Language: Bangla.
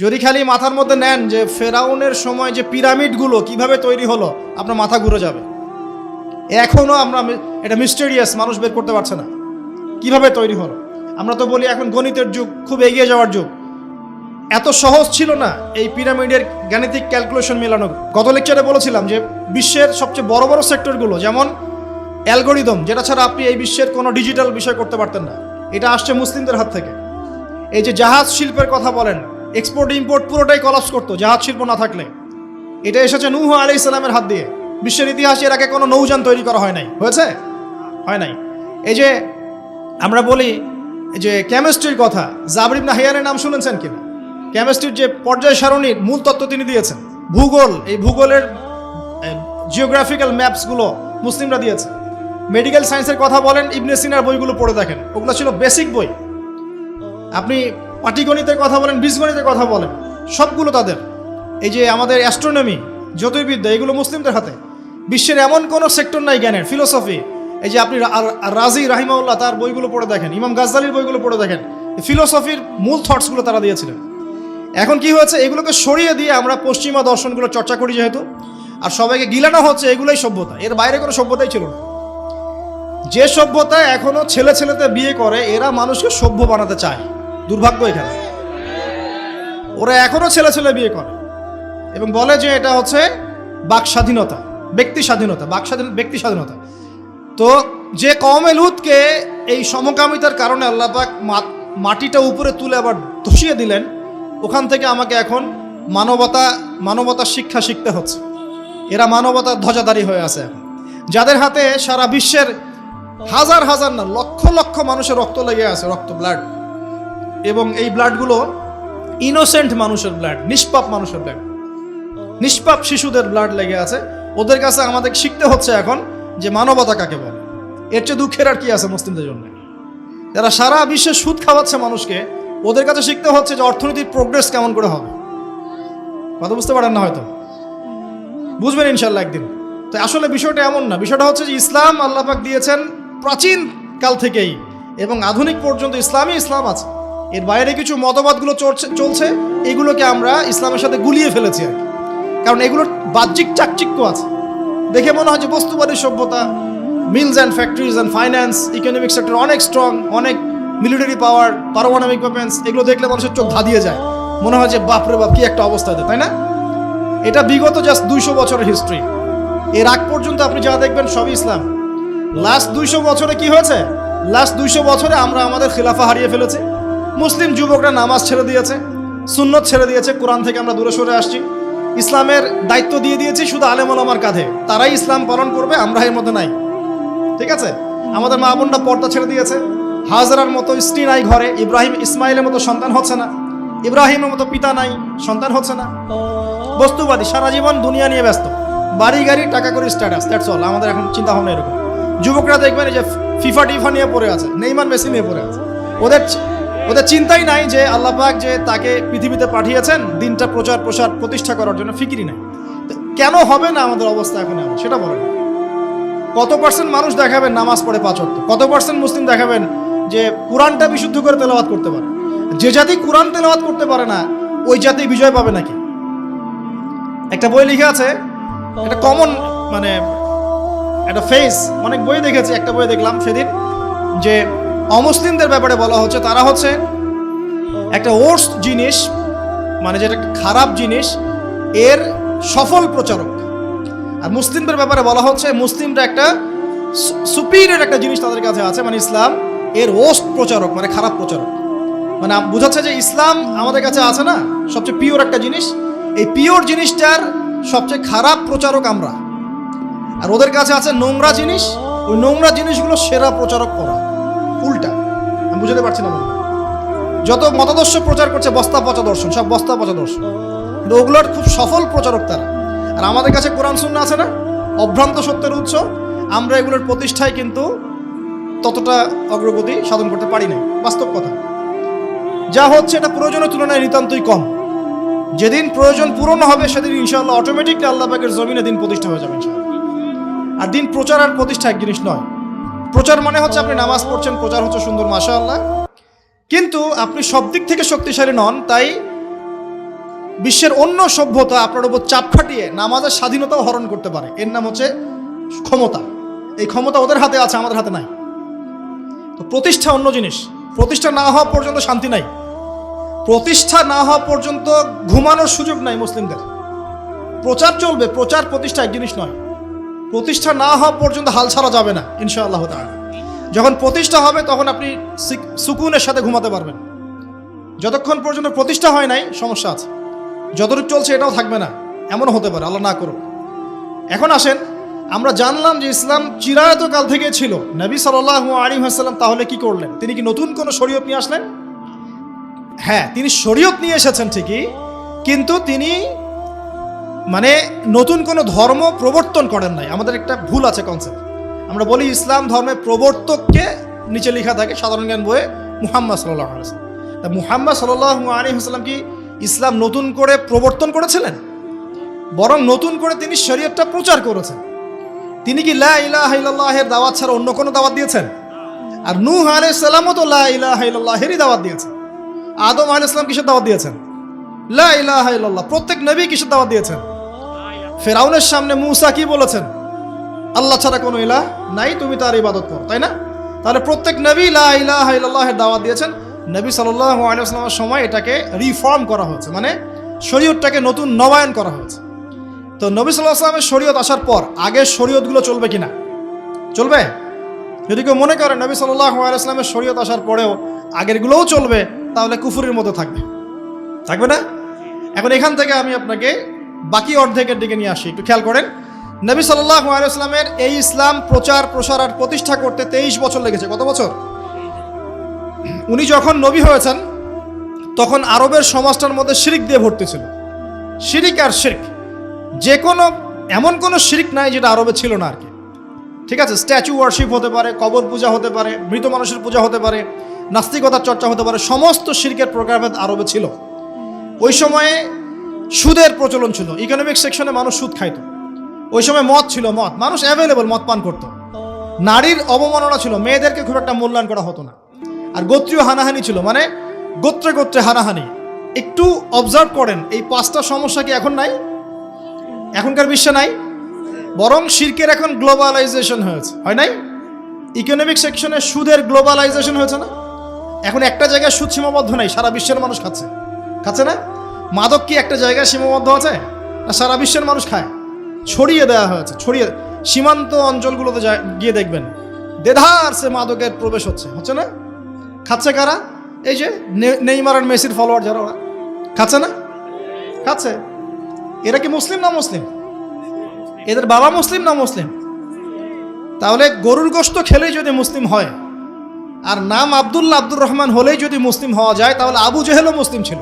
যদি খালি মাথার মধ্যে নেন যে ফেরাউনের সময় যে পিরামিডগুলো কিভাবে তৈরি হলো, আপনার মাথা ঘুরে যাবে। এখনও আমরা এটা মিস্টেরিয়াস, মানুষ বের করতে পারছে না কিভাবে তৈরি হলো। আমরা তো বলি এখন গণিতের যুগ, খুব এগিয়ে যাওয়ার যুগ। এত সহজ ছিল না এই পিরামিডের গাণিতিক ক্যালকুলেশন মেলানো। গত লেকচারে বলেছিলাম যে বিশ্বের সবচেয়ে বড় বড় সেক্টরগুলো, যেমন অ্যালগোরিদম, যেটা ছাড়া আপনি এই বিশ্বের কোনো ডিজিটাল বিষয় করতে পারতেন না, এটা আসছে মুসলিমদের হাত থেকে। এই যে জাহাজ শিল্পের কথা বলেন, এক্সপোর্ট ইম্পোর্ট পুরোটাই কলাপস করতো জাহাজ শিল্প না থাকলে। এটা এসেছে নূহ আলাইহিস সালামের হাত দিয়ে। বিশ্বের ইতিহাসে এর আগে কোনো নৌযান তৈরি করা হয় নাই, হয়েছে? হয় নাই। এই যে আমরা বলি যে কেমিস্ট্রির কথা, জাবর ইবনে হাইয়ানের নাম শুনেছেন কিনা? কেমিস্ট্রির যে পর্যায় সারণীর মূল তত্ত্ব তিনি দিয়েছেন। ভূগোল, এই ভূগোলের জিওগ্রাফিক্যাল ম্যাপসগুলো মুসলিমরা দিয়েছে। মেডিকেল সায়েন্সের কথা বলেন, ইবনে সিনার বইগুলো পড়ে দেখেন, ওগুলো ছিল বেসিক বই। আপনি পাটিগণিতের কথা বলেন, বীজগণিতের কথা বলেন, সবগুলো তাদের। এই যে আমাদের অ্যাস্ট্রোনমি, জ্যোতির্বিদ্যা, এগুলো মুসলিমদের হাতে। বিশ্বের এমন কোনো সেক্টর নাই জ্ঞানের, ফিলোসফি। এই যে আপনি রাজি রাহিমাউল্লাহ তার বইগুলো পড়ে দেখেন, ইমাম গাজ্জালির বইগুলো পড়ে দেখেন, ফিলোসফির মূল থটসগুলো তারা দিয়েছিলেন। এখন কি হয়েছে, এগুলোকে সরিয়ে দিয়ে আমরা পশ্চিমা দর্শনগুলো চর্চা করি যেহেতু, আর সবাইকে গিলানো হচ্ছে এগুলোই সভ্যতা, এর বাইরে কোনো সভ্যতাই ছিল না। যে সভ্যতা এখনো ছেলে ছেলেতে বিয়ে করে, এরা মানুষকে সভ্য বানাতে চায়। দুর্ভাগ্য এখানে, ওরা এখনো ছেলে ছেলে বিয়ে করে এবং বলে যে এটা হচ্ছে বাক স্বাধীনতা, ব্যক্তি স্বাধীনতা, বাক স্বাধীনতা, ব্যক্তি স্বাধীনতা। তো যে কওমে লুতকে এই সমকামিতার কারণে আল্লাহ পাক মাটিটা উপরে তুলে আবার ধসিয়ে দিলেন, ওখান থেকে আমাকে এখন মানবতার শিক্ষা শিখতে হচ্ছে। এরা মানবতার ধ্বজাধারী হয়ে আছে এখন, যাদের হাতে সারা বিশ্বের হাজার হাজার না লক্ষ লক্ষ মানুষের রক্ত লেগে আছে, রক্ত, ব্লাড। এবং এই ব্লাডগুলো ইনোসেন্ট মানুষের ব্লাড, নিষ্পাপ মানুষের ব্লাড, নিষ্পাপ শিশুদের ব্লাড লেগে আছে। ওদের কাছে আমাদের শিখতে হচ্ছে এখন যে মানবতা কাকে বলে। এর চেয়ে দুঃখের আর কি আছে মুসলিমদের জন্য? যারা সারা বিশ্বে সুদ খাওয়াচ্ছে মানুষকে, ওদের কাছে শিখতে হচ্ছে যে অর্থনীতির প্রোগ্রেস কেমন করে হবে। কথা বুঝতে পারেন না হয়তো, বুঝবেন ইনশাল্লাহ একদিন। তো আসলে বিষয়টা এমন না, বিষয়টা হচ্ছে যে ইসলাম আল্লাহ পাক দিয়েছেন প্রাচীন কাল থেকেই, এবং আধুনিক পর্যন্ত ইসলামই ইসলাম আছে। এর বাইরে কিছু মতবাদগুলো চলছে, এগুলোকে আমরা ইসলামের সাথে গুলিয়ে ফেলেছি আর কি। কারণ এগুলোর বাহ্যিক চাকচিক্য আছে, দেখে মনে হয় যে বস্তুবাদী সভ্যতা, mills and factories and finance, economic sector অনেক স্ট্রং, অনেক মিলিটারি পাওয়ার, পারমাণবিক ওয়েপন্স, এগুলো দেখলে মানুষের চোখ ধাঁধিয়ে যায়, মনে হয় যে বাপরে বাপ কি একটা অবস্থা, তাই না? এটা বিগত জাস্ট 200 বছরের হিস্ট্রি। এর আগ পর্যন্ত আপনি যা দেখবেন সবই ইসলাম। লাস্ট 200 বছরে কি হয়েছে? লাস্ট 200 বছরে আমরা আমাদের খিলাফা হারিয়ে ফেলেছি। মুসলিম যুবকরা নামাজ ছেড়ে দিয়েছে, সুন্নত ছেড়ে দিয়েছে, কোরআন থেকে আমরা দূরে সরে আসছি। ইসলামের দায়িত্ব দিয়ে দিয়েছি শুধু আলেম ওলামার কাঁধে, তারাই ইসলাম পালন করবে, আমরা এর মধ্যে নাই। ঠিক আছে? আমাদের মা বোনরা পর্দা ছেড়ে দিয়েছে, হাজরার মতো স্ত্রী নাই ঘরে, ইসমাইলের মতো সন্তান হচ্ছে না, ইব্রাহিমের মতো পিতা নাই, সন্তান হচ্ছে না। বস্তুবাদী, সারা জীবন দুনিয়া নিয়ে ব্যস্ত, বাড়ি গাড়ি, টাকা করে, স্ট্যাটাস, দ্যাটস অল। আমাদের এখন চিন্তা ভাবনা এরকম। যুবকরা দেখবেন যে ফিফা টিফা নিয়ে পড়ে আছে, নেইমার মেসি নিয়ে পড়ে আছে। ওদের চিন্তাই নাই যে আল্লাহ পাক যে তাকে পৃথিবীতে পাঠিয়েছেন দিনটা প্রচার প্রসার প্রতিষ্ঠা করার জন্য, ফিকিরই নাই। কেন হবে না আমাদের অবস্থা এখন এমন, সেটা বলেন। কত পার্সেন্ট মানুষ দেখাবেন নামাজ পড়ে 5 ওয়াক্ত? কত পার্সেন্ট মুসলিম দেখাবেন যে কোরআনটা বিশুদ্ধ করে তেলাওয়াত করতে পারে? যে জাতি কোরআন তেলাওয়াত করতে পারে না, ওই জাতি বিজয় পাবে নাকি? একটা বই লিখে আছে, একটা কমন মানে একটা ফেস, অনেক বই দেখেছি, একটা বই দেখলাম সেদিন যে অমুসলিমদের ব্যাপারে বলা হচ্ছে তারা হচ্ছে একটা ওর্স্ট জিনিস, মানে যেটা খারাপ জিনিস, এর সফল প্রচারক। আর মুসলিমদের ব্যাপারে বলা হচ্ছে মুসলিমরা একটা সুপিরিয়র একটা জিনিস তাদের কাছে আছে, মানে ইসলাম, এর ওর্স্ট প্রচারক, মানে খারাপ প্রচারক। মানে বোঝাচ্ছে যে ইসলাম আমাদের কাছে আছে না সবচেয়ে পিওর একটা জিনিস, এই পিওর জিনিসটার সবচেয়ে খারাপ প্রচারক আমরা, আর ওদের কাছে আছে নোংরা জিনিস, ওই নোংরা জিনিসগুলো সেরা প্রচারক করা। উল্টা, আমি বুঝতে পারছি না। যত মতাদর্শ প্রচার করছে বস্তা পচা দর্শন, সব বস্তা পচা দর্শন, কিন্তু ওগুলোর খুব সফল প্রচারক তারা। আর আমাদের কাছে কোরআন সুন্নাহ আছে না, অভ্রান্ত সত্যের উৎস, আমরা এগুলোর প্রতিষ্ঠায় কিন্তু ততটা অগ্রগতি সাধন করতে পারি না। বাস্তব কথা, যা হচ্ছে এটা প্রয়োজনের তুলনায় নিতান্তই কম। যেদিন প্রয়োজন পূরণ হবে সেদিন ইনশাআল্লাহ অটোমেটিকলি আল্লাহ পাকের জমিনে দিন প্রতিষ্ঠা হয়ে যাবে ইনশাআল্লাহ। আর দিন প্রচার আর প্রতিষ্ঠা এক জিনিস নয়। প্রচার মানে হচ্ছে আপনি নামাজ পড়ছেন, প্রচার হচ্ছে সুন্দর, মাশাআল্লাহ, কিন্তু আপনি সব দিক থেকে শক্তিশালী নন, তাই বিশ্বের অন্য সভ্যতা আপনার উপর চাপ খাটিয়ে নামাজের স্বাধীনতাও হরণ করতে পারে। এর নাম হচ্ছে ক্ষমতা। এই ক্ষমতা ওদের হাতে আছে, আমাদের হাতে নাই। তো প্রতিষ্ঠা অন্য জিনিস। প্রতিষ্ঠা না হওয়া পর্যন্ত শান্তি নাই। প্রতিষ্ঠা না হওয়া পর্যন্ত ঘুমানোর সুযোগ নাই মুসলিমদের। প্রচার চলবে, প্রচার প্রতিষ্ঠা এক জিনিস নয়। প্রতিষ্ঠা না হওয়া পর্যন্ত হাল ছাড়া যাবে না ইনশাআল্লাহ তাআলা। যখন প্রতিষ্ঠা হবে তখন আপনি সুকুনের সাথে ঘুমাতে পারবেন। যতক্ষণ পর্যন্ত প্রতিষ্ঠা হয় নাই সমস্যা আছে। যতটুকু চলছে এটাও থাকবে না, এমনও হতে পারে, আল্লাহ না করুক। এখন আসেন, আমরা জানলাম যে ইসলাম চিরায়তকাল থেকে ছিল। নবী সাল্লাল্লাহু আলাইহি ওয়াসাল্লাম তাহলে কি করলেন? তিনি কি নতুন কোনো শরীয়ত নিয়ে আসলেন? হ্যাঁ, তিনি শরীয়ত নিয়ে এসেছেন ঠিকই, কিন্তু তিনি নতুন কোনো ধর্ম প্রবর্তন করেন নাই। আমাদের একটা ভুল আছে কনসেপ্ট। আমরা বলি ইসলাম ধর্মের প্রবর্তককে নিচে লেখা থাকে সাধারণ জ্ঞান বইয়ে মুহাম্মদ সাল্লাল্লাহু আলাইহি ওয়াসাল্লাম। তা মুহাম্মদ সাল্লাল্লাহু আলাইহি ওয়াসাল্লাম কি ইসলাম নতুন করে প্রবর্তন করেছিলেন? বরং নতুন করে তিনি শরীয়তটা প্রচার করেছেন। তিনি কি লা ইলাহা ইল্লাল্লাহের দাওয়াত ছাড়া অন্য কোনো দাওয়াত দিয়েছেন? আর নূহ আলাইহিস সালামও তো লা ইলাহা ইল্লাল্লাহেরই দাওয়াত দিয়েছেন। আদম আলাইহিস সালাম কিসের দাওয়াত দিয়েছেন? লা ইলাহা ইল্লাল্লাহ। প্রত্যেক নবী কিসের দাওয়াত দিয়েছেন? ফেরাউনের সামনে মূসা কি বলেছেন? আল্লাহ ছাড়া কোনো ইলাহ নাই, তুমি তার ইবাদত করো, তাই না? তাহলে প্রত্যেক নবী লা ইলাহা ইল্লাল্লাহের দাওয়াত দিয়েছেন। নবী সাল্লাল্লাহু আলাইহি ওয়াসাল্লামের সময় এটাকে রিফর্ম করা হয়েছে, শরীয়তটাকে নতুন নবায়ন করা হয়েছে। তো নবী সাল্লাল্লাহু আলাইহি ওয়াসাল্লামের শরীয়ত আসার পর আগের শরীয়তগুলো চলবে কিনা? চলবে? যদি কেউ মনে করে নবী সাল্লাল্লাহু আলাইহি ওয়াসাল্লামের শরীয়ত আসার পরেও আগেরগুলোও চলবে, তাহলে কুফরের মতো থাকবে, থাকবে না? এখন এখান থেকে আমি আপনাকে বাকি অর্ধেকের দিকে নিয়ে আসি, একটু খেয়াল করেন। নবী সাল্লাল্লাহু আলাইহি ওয়াসাল্লামের এই ইসলাম প্রচার প্রসার আর প্রতিষ্ঠা করতে 23 বছর লেগেছে। কত বছর? উনি যখন নবী হয়েছেন তখন আরবের সমাজটার মধ্যে শিরক দিয়ে ভর্তি ছিল। শিরক আর শিরক, যে কোনো এমন কোনো শিরক নাই যেটা আরবে ছিল না আর কি। ঠিক আছে, স্ট্যাচু ওয়ার্শিপ হতে পারে, কবর পূজা হতে পারে, মৃত মানুষের পূজা হতে পারে, নাস্তিকতার চর্চা হতে পারে, সমস্ত শিরকের প্রকারভেদ আরবে ছিল। ওই সময়ে সুদের প্রচলন ছিল, ইকোনমিক সেকশনে মানুষ সুদ খাইত। ওই সময় মদ ছিল, মানুষ অ্যাভেলেবল মদ পান করত। নারীর অবমাননা ছিল, মেয়েদেরকে খুব একটা মূল্যায়ন করা হতো না। আর গোত্রীয় হানাহানি ছিল, গোত্রে গোত্রে হানাহানি। একটু অবজার্ভ করেন, এই 5টা সমস্যা কি এখন নাই? এখনকার বিশ্বে নাই। বরং শিরকের এখন গ্লোবালাইজেশন হয়েছে, হয় নাই? ইকোনমিক সেকশনে সুদের গ্লোবালাইজেশন হয়েছে না? এখন একটা জায়গায় সুদ সীমাবদ্ধ নাই, সারা বিশ্বের মানুষ খাচ্ছে না? মাদক কি একটা জায়গায় সীমাবদ্ধ আছে না? সারা বিশ্বের মানুষ খায়, ছড়িয়ে দেওয়া হয়েছে। সীমান্ত অঞ্চলগুলোতে গিয়ে দেখবেন দেধার সে মাদকের প্রবেশ হচ্ছে না? খাচ্ছে কারা? এই যে নেইমার আর মেসির ফলোয়ার যারা, ওরা খাচ্ছে না? খাচ্ছে। এরা কি মুসলিম না মুসলিম? এদের বাবা মুসলিম না মুসলিম? তাহলে গরুর গোশত খেলেই যদি মুসলিম হয়, আর নাম আব্দুর রহমান হলেই যদি মুসলিম হওয়া যায়, তাহলে আবু জেহেলও মুসলিম ছিল।